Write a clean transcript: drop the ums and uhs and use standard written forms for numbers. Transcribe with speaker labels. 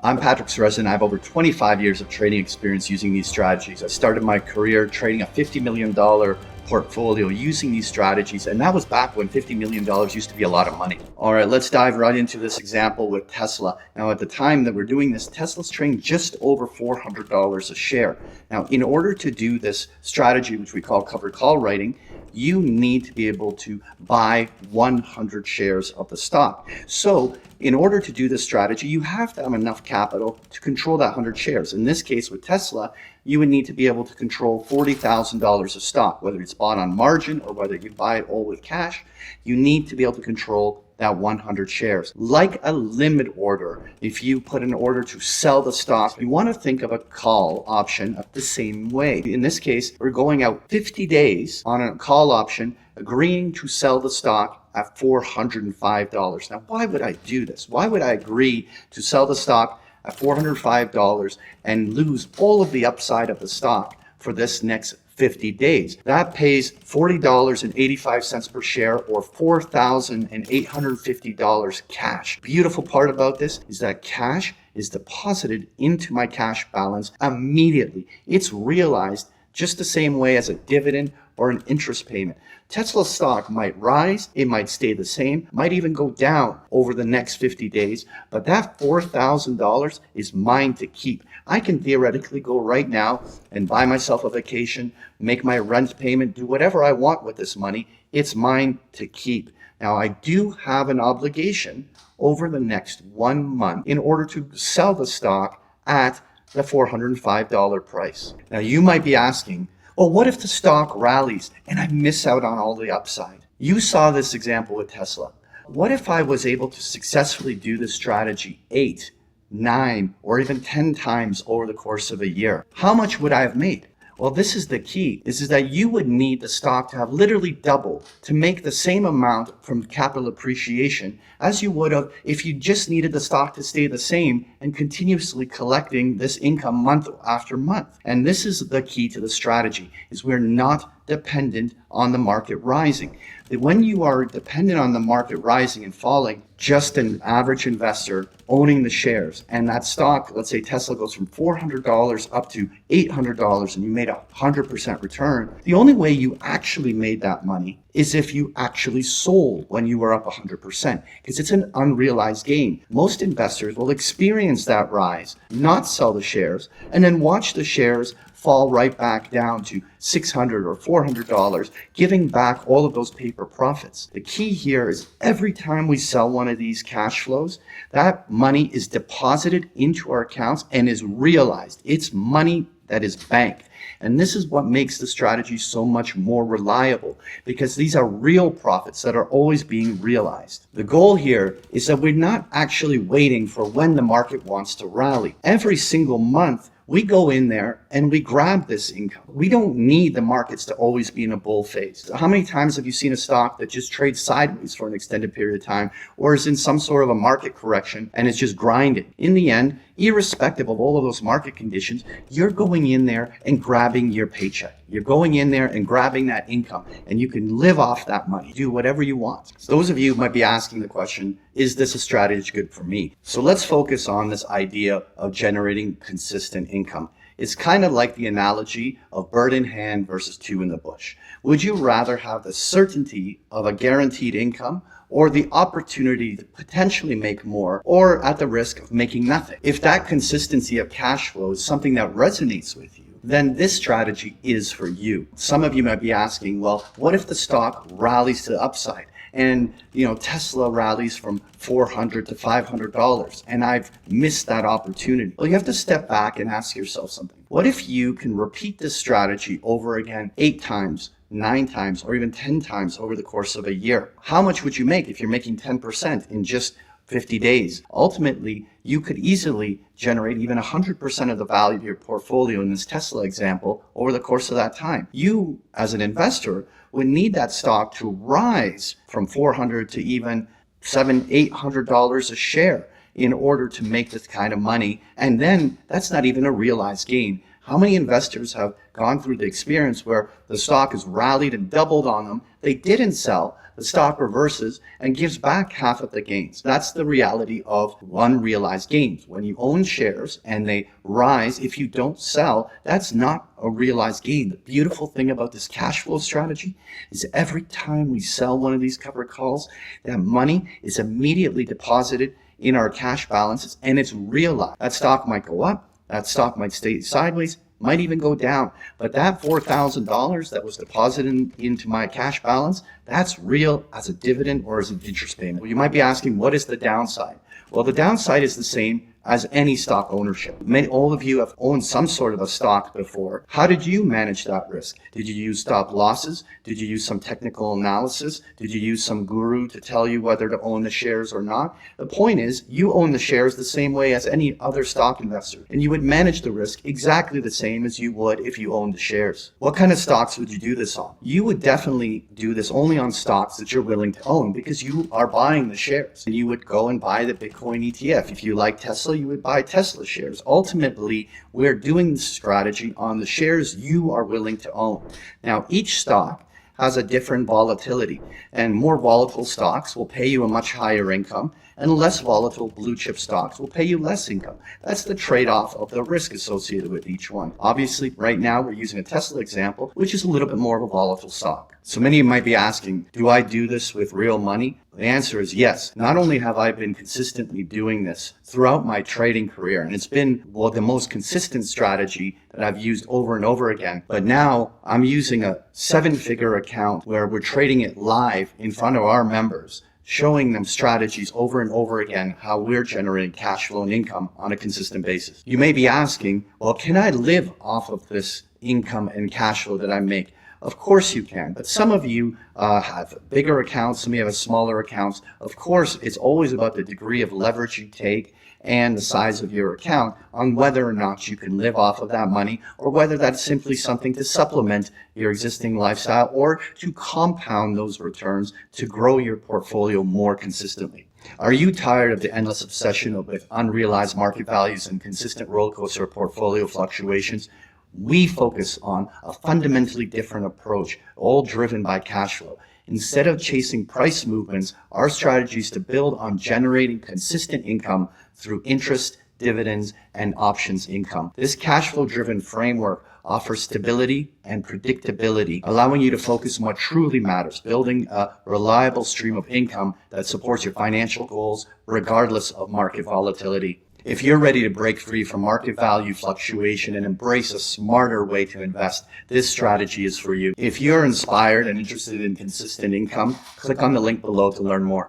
Speaker 1: I'm Patrick Sarezin. I have over 25 years of trading experience using these strategies. I started my career trading a $50 million portfolio using these strategies, and that was back when $50 million used to be a lot of money. All right, let's dive right into this example with Tesla. Now, at the time that we're doing this, Tesla's trading just over $400 a share. Now, in order to do this strategy, which we call covered call writing, you need to be able to buy 100 shares of the stock. So in order to do this strategy, you have to have enough capital to control that 100 shares. In this case with Tesla, you would need to be able to control $40,000 of stock, whether it's bought on margin or whether you buy it all with cash. You need to be able to control that 100 shares. Like a limit order, if you put an order to sell the stock, you want to think of a call option of the same way. In this case, we're going out 50 days on a call option, agreeing to sell the stock at $405. Now, why would I do this? Why would I agree to sell the stock at $405 and lose all of the upside of the stock for this next 50 days? That pays $40.85 per share, or $4,850 cash. Beautiful part about this is that cash is deposited into my cash balance immediately. It's realized just the same way as a dividend or an interest payment. Tesla stock might rise, it might stay the same, might even go down over the next 50 days, but that $4,000 is mine to keep. I can theoretically go right now and buy myself a vacation, make my rent payment, do whatever I want with this money. It's mine to keep. Now, I do have an obligation over the next 1 month in order to sell the stock at the $405 price. Now, you might be asking, well, what if the stock rallies and I miss out on all the upside? You saw this example with Tesla. What if I was able to successfully do this strategy 8, 9, or even 10 times over the course of a year? How much would I have made? Well, this is the key. This is that you would need the stock to have literally double to make the same amount from capital appreciation as you would have if you just needed the stock to stay the same and continuously collecting this income month after month. And this is the key to the strategy, is we're not dependent on the market rising. When you are dependent on the market rising and falling, just an average investor owning the shares, and that stock, let's say Tesla goes from $400 up to $800 and you made 100% return, the only way you actually made that money is if you actually sold when you were up 100%, because it's an unrealized gain. Most investors will experience that rise, not sell the shares, and then watch the shares fall right back down to $600 or $400, giving back all of those paper profits. The key here is every time we sell one of these cash flows, that money is deposited into our accounts and is realized. It's money that is banked. And this is what makes the strategy so much more reliable, because these are real profits that are always being realized. The goal here is that we're not actually waiting for when the market wants to rally. Every single month, we go in there and we grab this income. We don't need the markets to always be in a bull phase. How many times have you seen a stock that just trades sideways for an extended period of time, or is in some sort of a market correction and is just grinding? In the end, irrespective of all of those market conditions, you're going in there and grabbing your paycheck. You're going in there and grabbing that income, and you can live off that money, do whatever you want. So those of you might be asking the question, is this a strategy good for me? So let's focus on this idea of generating consistent income. It's kind of like the analogy of bird in hand versus two in the bush. Would you rather have the certainty of a guaranteed income, or the opportunity to potentially make more, or at the risk of making nothing? If that consistency of cash flow is something that resonates with you, then this strategy is for you. Some of you might be asking, well, what if the stock rallies to the upside? And, Tesla rallies from $400 to $500 and I've missed that opportunity. Well, you have to step back and ask yourself something. What if you can repeat this strategy over again 8 times, 9 times, or even 10 times over the course of a year? How much would you make if you're making 10% in just 50 days? Ultimately, you could easily generate even 100% of the value of your portfolio in this Tesla example over the course of that time. You, as an investor, would need that stock to rise from $400 to even $700, $800 a share in order to make this kind of money. And then that's not even a realized gain. How many investors have gone through the experience where the stock has rallied and doubled on them? They didn't sell. The stock reverses and gives back half of the gains. That's the reality of unrealized gains. When you own shares and they rise, if you don't sell, that's not a realized gain. The beautiful thing about this cash flow strategy is every time we sell one of these covered calls, that money is immediately deposited in our cash balances and it's realized. That stock might go up, that stock might stay sideways, might even go down. But that $4,000 that was deposited into my cash balance, that's real as a dividend or as an interest payment. Well, you might be asking, what is the downside? Well, the downside is the same as any stock ownership. All of you have owned some sort of a stock before. How did you manage that risk? Did you use stop losses? Did you use some technical analysis? Did you use some guru to tell you whether to own the shares or not? The point is, you own the shares the same way as any other stock investor, and you would manage the risk exactly the same as you would if you owned the shares. What kind of stocks would you do this on? You would definitely do this only on stocks that you're willing to own because you are buying the shares. And you would go and buy the Bitcoin ETF. If you like Tesla, you would buy Tesla shares. Ultimately, we're doing the strategy on the shares you are willing to own. Now, each stock has a different volatility, and more volatile stocks will pay you a much higher income, and less volatile blue chip stocks will pay you less income. That's the trade-off of the risk associated with each one. Obviously, right now we're using a Tesla example, which is a little bit more of a volatile stock. So many of you might be asking, do I do this with real money? The answer is yes. Not only have I been consistently doing this throughout my trading career, and it's been the most consistent strategy that I've used over and over again, but now I'm using a 7-figure account where we're trading it live in front of our members, showing them strategies over and over again, how we're generating cash flow and income on a consistent basis. You may be asking, well, can I live off of this income and cash flow that I make? Of course you can, but some of you have bigger accounts, some of you have smaller accounts. Of course, it's always about the degree of leverage you take and the size of your account on whether or not you can live off of that money, or whether that's simply something to supplement your existing lifestyle or to compound those returns to grow your portfolio more consistently. Are you tired of the endless obsession with unrealized market values and consistent rollercoaster portfolio fluctuations? We focus on a fundamentally different approach, all driven by cash flow. Instead of chasing price movements, our strategy is to build on generating consistent income through interest, dividends, and options income. This cash flow driven framework offers stability and predictability, allowing you to focus on what truly matters, building a reliable stream of income that supports your financial goals regardless of market volatility. If you're ready to break free from market value fluctuation and embrace a smarter way to invest, this strategy is for you. If you're inspired and interested in consistent income, click on the link below to learn more.